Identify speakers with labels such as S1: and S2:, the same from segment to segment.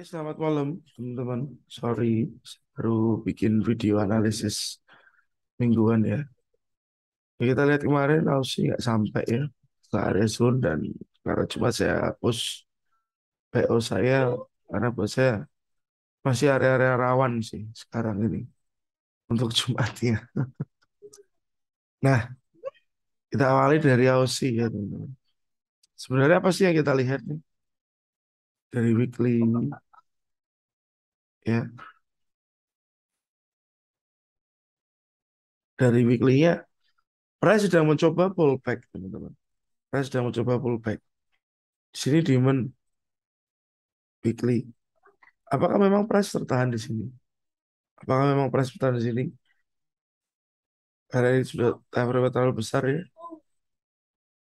S1: Selamat malam, teman-teman. Sorry, baru bikin video analisis mingguan ya. Kita lihat kemarin Aussie nggak sampai ya ke area zone dan karena cuma saya hapus PO saya karena buat saya masih area-area rawan sih sekarang ini untuk Jumatnya. Nah, kita awali dari Aussie ya teman-teman. Sebenarnya apa sih yang kita lihat nih dari weekly ya? Dari weekly-nya, Price sedang mencoba pullback teman-teman. Price sedang mencoba pullback. Di sini demand weekly. Apakah memang price tertahan di sini? Apakah memang price bertahan di sini? Karena ini sudah time frame terlalu besar ya.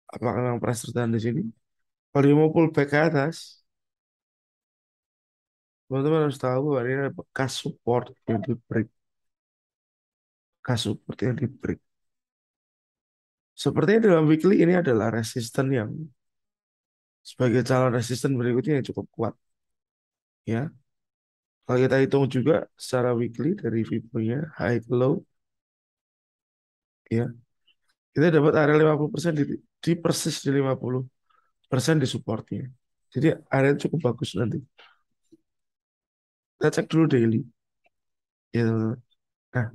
S1: Apakah memang price tertahan di sini? Kalau dia mau pullback ke atas, teman-teman harus tahu bahwa ini ada bekas support yang di break. Bekas support yang di break. Sepertinya dalam weekly ini adalah resisten yang sebagai calon resisten berikutnya yang cukup kuat. Ya, kalau kita hitung juga secara weekly dari Fibo-nya high ke low, ya kita dapat area 50% di persis di 50% di supportnya. Jadi area cukup bagus nanti. Kita cek dulu daily. Ya, teman-teman. Nah,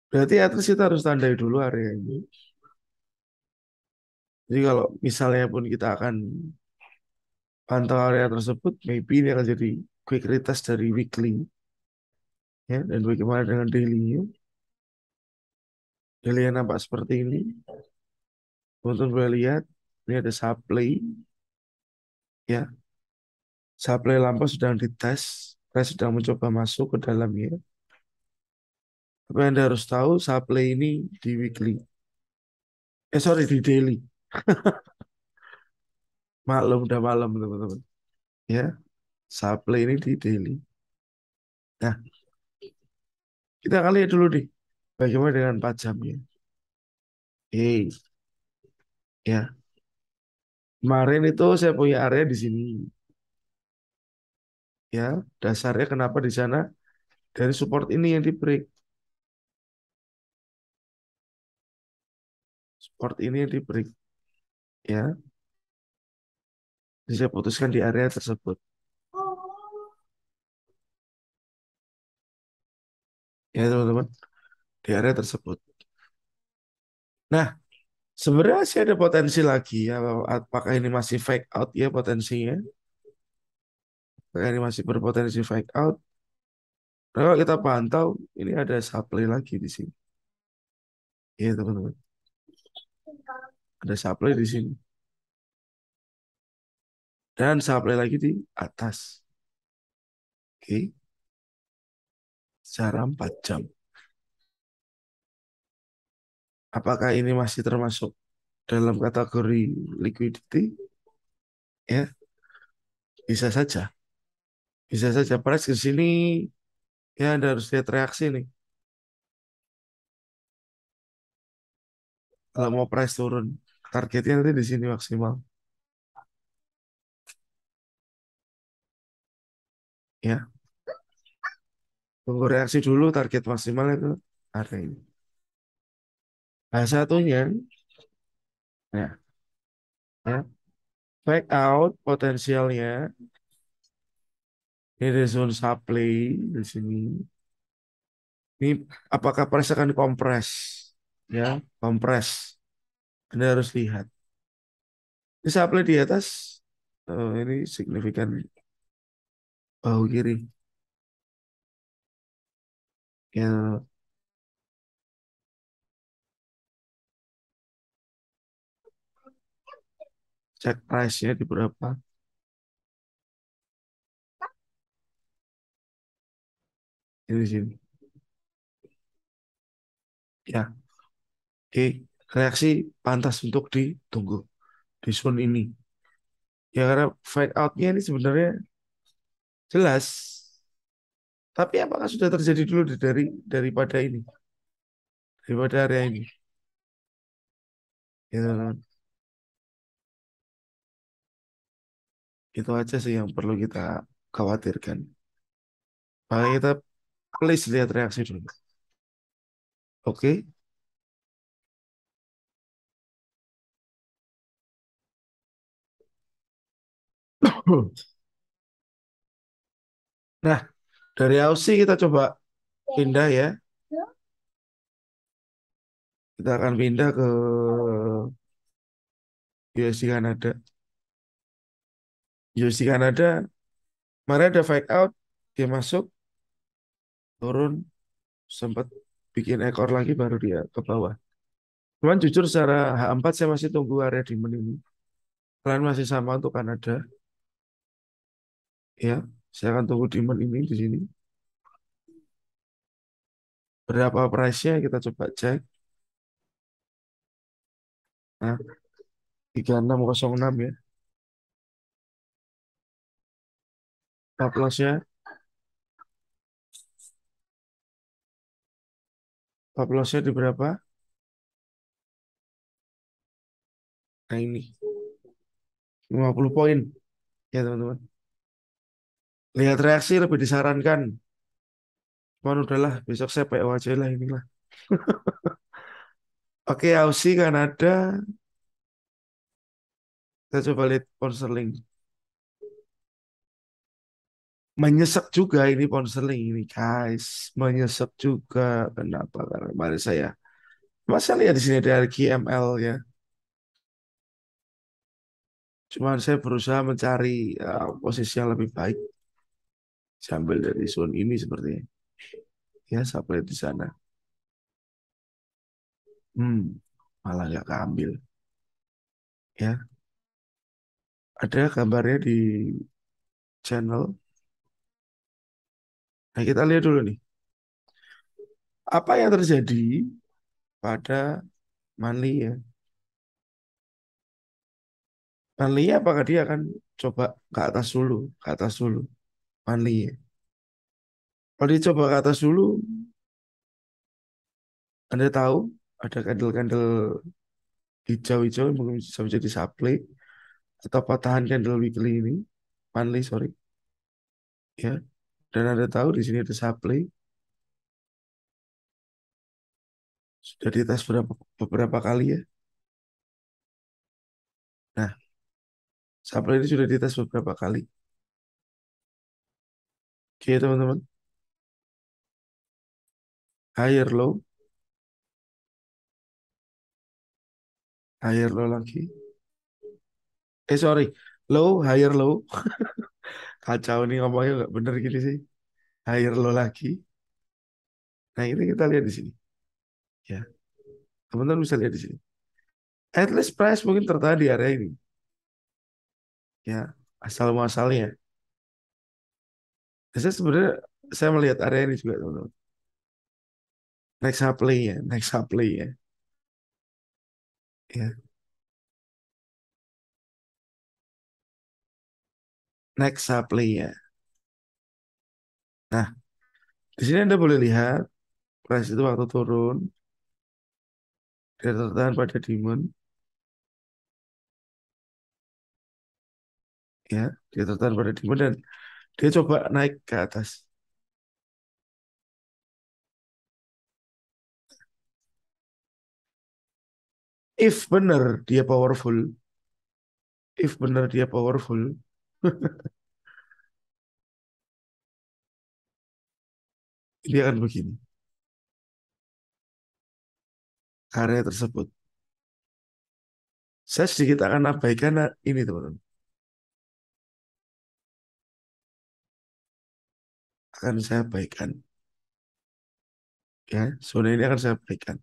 S1: berarti at least kita harus tandai dulu area ini. Jadi kalau misalnya pun kita akan pantau area tersebut, maybe ini akan jadi quick retest dari weekly. Ya, dan bagaimana dengan daily-nya. Daily yang nampak seperti ini. Teman-teman boleh lihat, ini ada supply. Ya, supply lampau sedang dites. Saya sedang mencoba masuk ke dalamnya. Tapi Anda harus tahu supply ini di weekly. Sorry, di daily. Maklum, udah malam teman-teman. Ya, supply ini di daily. Nah, kita akan lihat dulu nih, bagaimana dengan 4 jamnya. Ya, kemarin itu saya punya area di sini. Ya, dasarnya kenapa di sana dari support ini yang di break. Support ini yang di break. Ya, jadi saya putuskan di area tersebut. Ya, teman-teman, di area tersebut. Nah, sebenarnya sih ada potensi lagi ya. Apakah ini masih fake out ya potensinya? Apakah ini masih berpotensi fake out? Nah, kalau kita pantau, ini ada supply lagi di sini. Ya, teman-teman. Ada supply di sini. Dan supply lagi di atas. Oke, secara 4 jam. Apakah ini masih termasuk dalam kategori liquidity? Ya, bisa saja. Bisa saja. Price ke sini, ya Anda harus lihat reaksi nih. Kalau mau price turun, targetnya nanti di sini maksimal. Ya, tunggu reaksi dulu, target maksimal itu ada ini. Nah, satunya, ya, ya, fake out potensialnya. Ini ada zone supply di sini. Ini apakah price akan kompres? Ya, kompres. Anda harus lihat. Ini supply di atas, ini signifikan bahu kiri. Ya, cek price-nya di berapa. Ini di sini. Ya, oke. Reaksi pantas untuk ditunggu di zone ini. Ya, karena fake out-nya ini sebenarnya jelas. Tapi apakah sudah terjadi dulu daripada ini, daripada area ini? Ya, itu aja sih yang perlu kita khawatirkan. Makanya kita please lihat reaksi dulu. Oke? Nah, dari Aussie kita coba pindah ya. Kita akan pindah ke USD Kanada. USD Kanada, kemarin ada fake out, dia masuk, turun, sempat bikin ekor lagi baru dia ke bawah. Cuman jujur secara H4 saya masih tunggu area demand ini. Kalian masih sama untuk Kanada, ya. Saya akan tunggu demand ini di sini. Berapa price-nya kita coba cek. Nah, 3606 ya. Stop loss-nya, stop loss-nya di berapa? Nah ini, 50 poin ya teman-teman. Lihat reaksi lebih disarankan. Cuman udahlah, besok saya PO aja lah inilah. Oke, Aussie Kanada. Kita coba lihat pound sterling. Menyesek juga ini pound sterling ini guys. Menyesek juga. Kenapa? Karena kemarin saya. Masa lihat di sini ada GML ya. Cuman saya berusaha mencari posisi yang lebih baik. Sambil dari zone ini sepertinya. Ya, sampai di sana. Hmm, malah nggak keambil. Ya, ada gambarnya di channel. Nah, kita lihat dulu nih. Apa yang terjadi pada Manli ya? Manli apakah dia akan coba ke atas dulu? Ke atas dulu. Manli ya. Kalau dia coba ke atas dulu, Anda tahu ada candle-candle hijau-hijau yang mungkin bisa menjadi supply atau patahan candle weekly ini. Manli, sorry. Ya. Dan Anda tahu di sini ada supply. Sudah dites beberapa kali ya. Nah, supply ini sudah dites beberapa kali. Oke, teman-teman. Higher low, higher low lagi. Sorry. Low, higher low. Kacau nih ngomongnya nggak bener gini sih. Higher low lagi. Nah, ini kita lihat di sini. Ya, teman-teman bisa lihat di sini. At least price mungkin tertahan di area ini. Ya, asal muasalnya. Saya sebenarnya saya melihat area ini juga, teman-teman. Next supply ya, next supply ya. Ya, next supply ya. Nah, di sini Anda boleh lihat price itu waktu turun dia tertahan pada demand ya, dia tertahan pada demand dan dia coba naik ke atas. If benar dia powerful, if benar dia powerful, dia akan begini. Karya tersebut. Saya sedikit akan abaikan ini teman-teman. Akan saya abaikan. Ya, zona ini akan saya abaikan.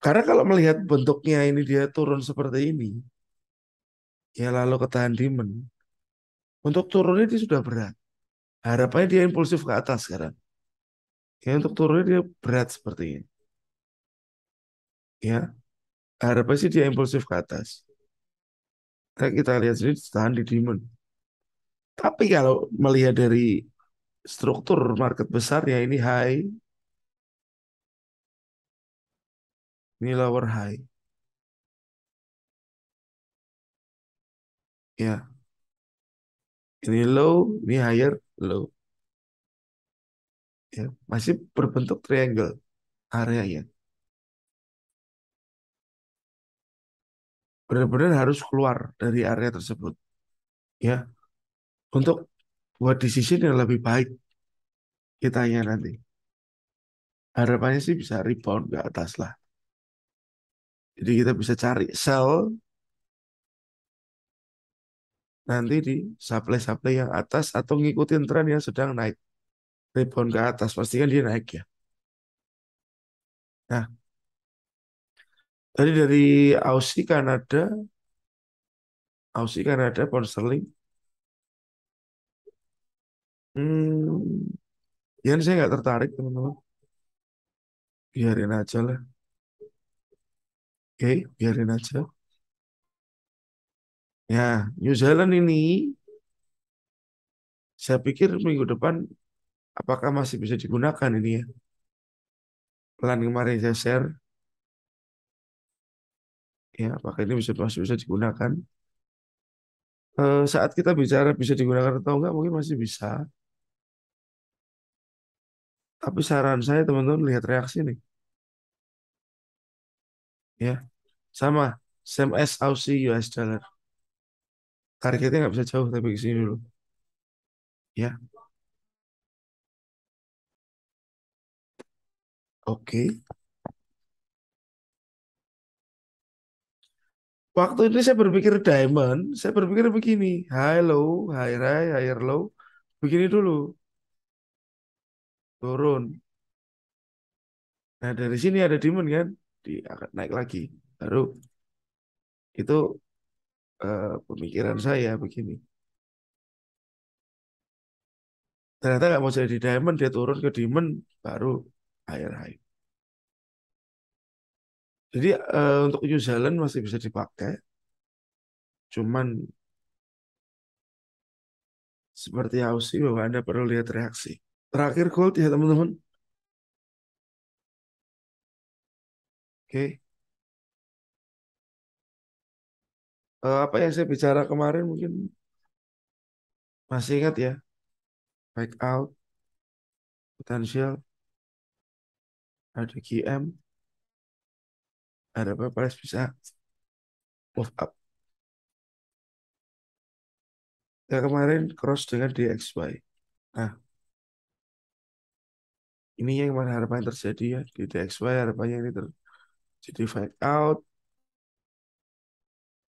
S1: Karena kalau melihat bentuknya ini dia turun seperti ini, ya lalu ketahan demand. Untuk turunnya dia sudah berat. Harapannya dia impulsif ke atas sekarang. Ya untuk turunnya dia berat sepertinya. Ya, harapannya sih dia impulsif ke atas. Nah, kita lihat sini tahan di demand. Tapi kalau melihat dari struktur market besar ya ini high, ini lower high. Ya, ini low, ini higher low. Ya, masih berbentuk triangle areanya. Benar-benar harus keluar dari area tersebut. Ya, untuk buat decision yang lebih baik kitanya nanti. Harapannya sih bisa rebound ke atas lah. Jadi kita bisa cari sell nanti di supply-supply yang atas atau ngikutin tren yang sedang naik. Rebound ke atas, pasti kan dia naik ya. Nah, tadi dari Aussie Kanada, pound sterling. Hmm, ya saya nggak tertarik teman-teman. Biarin aja lah. Oke, biarin aja. Ya, New Zealand ini, saya pikir minggu depan apakah masih bisa digunakan ini ya. Plan kemarin saya share, ya apakah ini masih bisa digunakan. Saat kita bicara bisa digunakan atau enggak, mungkin masih bisa. Tapi saran saya teman-teman lihat reaksi nih. Ya, sama. Same as Aussie US dollar. Targetnya nggak bisa jauh, tapi ke sini dulu. Ya, oke. Waktu ini saya berpikir diamond, saya berpikir begini, high low, high high, higher low, begini dulu, turun. Nah dari sini ada demand kan, akan naik lagi. Baru itu pemikiran saya begini. Ternyata nggak mau jadi di diamond, dia turun ke diamond, baru higher high. Jadi untuk New Zealand masih bisa dipakai, cuman seperti Aussie bahwa Anda perlu lihat reaksi. Terakhir gold ya teman-teman. Oke. Apa yang saya bicara kemarin mungkin masih ingat ya. Back out, potensial, ada GM, ada apa price bisa move up. Ya kemarin cross dengan DXY. Nah, ini yang mana harapan terjadi ya di DXY, harapannya ini terjadi fake out,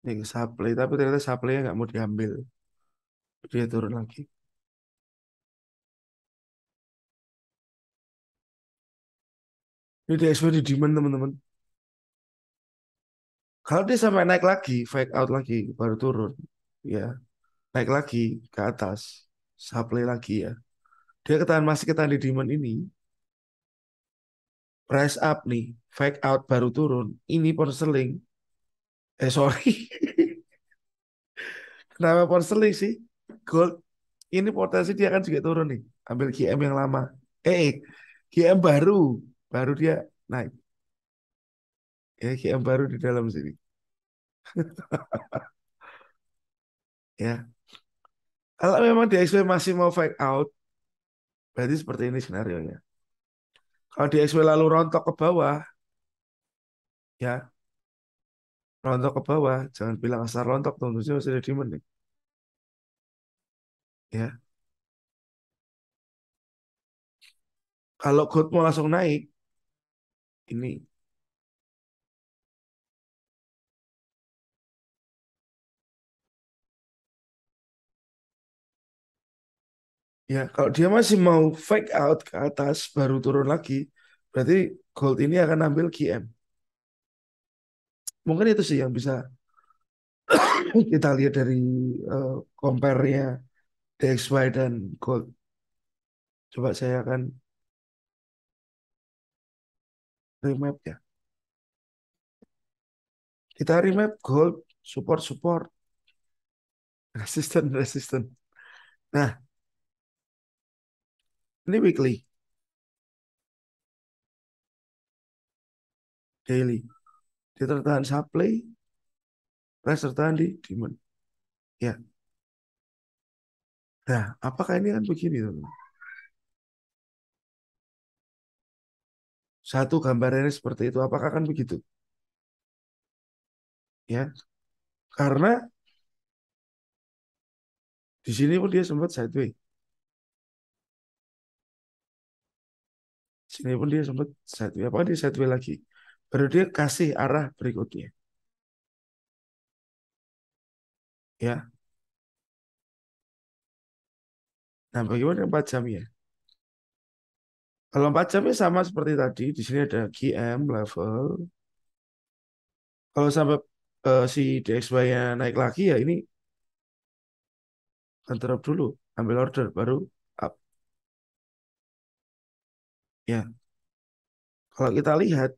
S1: yang supply, tapi ternyata supply-nya nggak mau diambil, dia turun lagi. Ini DXY di demand teman-teman. Kalau dia sampai naik lagi, fake out lagi, baru turun, ya naik lagi ke atas, supply lagi ya. Dia masih ketahan di demand ini, price up nih, fake out baru turun. Ini pound sterling, sorry, kenapa pound sterling sih? Gold, ini potensi dia akan juga turun nih. Ambil GM yang lama. GM baru, baru dia naik. Ya, GM baru di dalam sini. Ya, kalau memang di XP masih mau fake out, berarti seperti ini skenario nya. Kalau di XP lalu rontok ke bawah, ya rontok ke bawah, jangan bilang asal rontok, tentunya masih ada demand nih. Ya, kalau gold mau langsung naik, ini ya kalau dia masih mau fake out ke atas baru turun lagi, berarti gold ini akan ambil GM. Mungkin itu sih yang bisa kita lihat dari compare-nya DXY dan gold. Coba saya akan remap ya. Kita remap gold, support, resisten. Nah, Ini weekly, daily. Dia tertahan supply, price tertahan di demand. Ya. Nah, apakah ini kan begini, teman? Satu gambarannya seperti itu, apakah kan begitu? Ya, karena di sini pun dia sempat sideways. Sini pun dia sempat sideways. Apa dia sideways lagi? Baru dia kasih arah berikutnya. Ya, nah bagaimana 4 jamnya? Kalau 4 jamnya sama seperti tadi, di sini ada GM level. Kalau sampai si DXY-nya naik lagi ya ini akan drop dulu, ambil order baru up. Ya, kalau kita lihat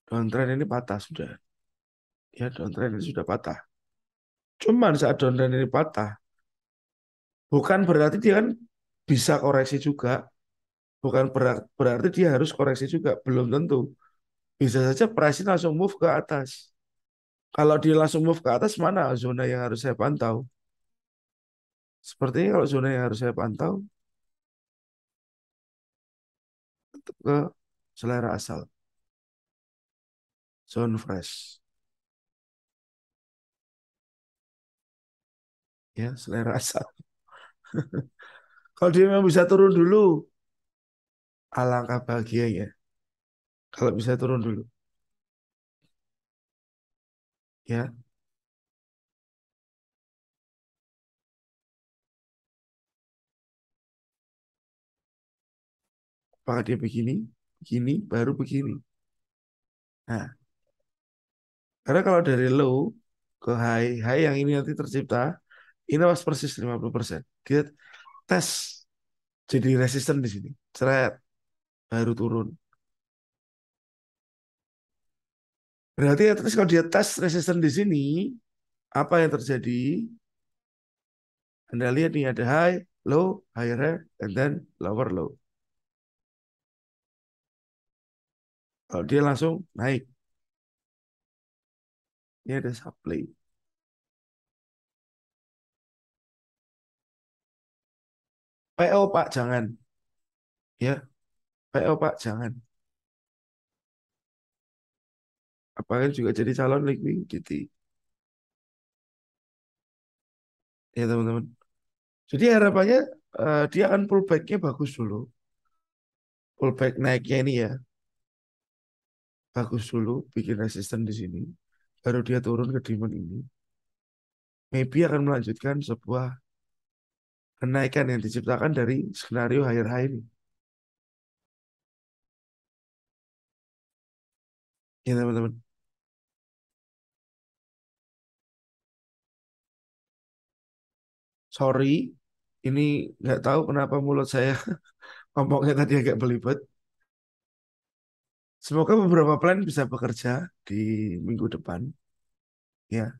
S1: downtrend ini patah sudah. Ya, downtrend ini sudah patah. Cuman saat downtrend ini patah, bukan berarti dia kan bisa koreksi juga. Bukan berarti dia harus koreksi juga. Belum tentu. Bisa saja price langsung move ke atas. Kalau dia langsung move ke atas, mana zona yang harus saya pantau? Sepertinya kalau zona yang harus saya pantau, ke selera asal. Zone fresh. Ya, selera asal. Kalau dia memang bisa turun dulu, alangkah bahagianya. Kalau bisa turun dulu. Ya, apakah dia begini, begini, baru begini. Nah, karena kalau dari low ke high, high yang ini nanti tercipta, ini was persis 50%. Dia tes jadi resisten di sini. Seret, baru turun. Berarti at least kalau dia tes resisten di sini, apa yang terjadi? Anda lihat nih ada high, low, higher high, and then lower low. Kalau dia langsung naik, ini ada supply. PO Pak, jangan. Ya, PO Pak, jangan. Apakah juga jadi calon liquidity. Ya teman-teman. Jadi harapannya dia akan pullback-nya bagus dulu. Pullback naiknya ini ya, bagus dulu, bikin resisten di sini. Baru dia turun ke demand ini. Maybe akan melanjutkan sebuah kenaikan yang diciptakan dari skenario higher high ini. Ya teman-teman. Sorry, ini nggak tahu kenapa mulut saya ngomongnya tadi agak belibet. Semoga beberapa plan bisa bekerja di minggu depan, ya.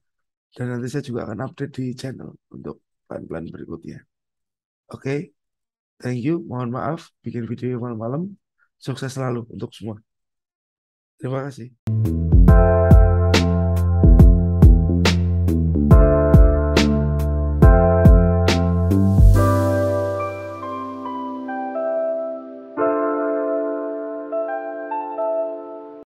S1: Dan nanti saya juga akan update di channel untuk plan-plan berikutnya. Oke, thank you. Mohon maaf bikin video malam-malam. Sukses selalu untuk semua. Terima kasih.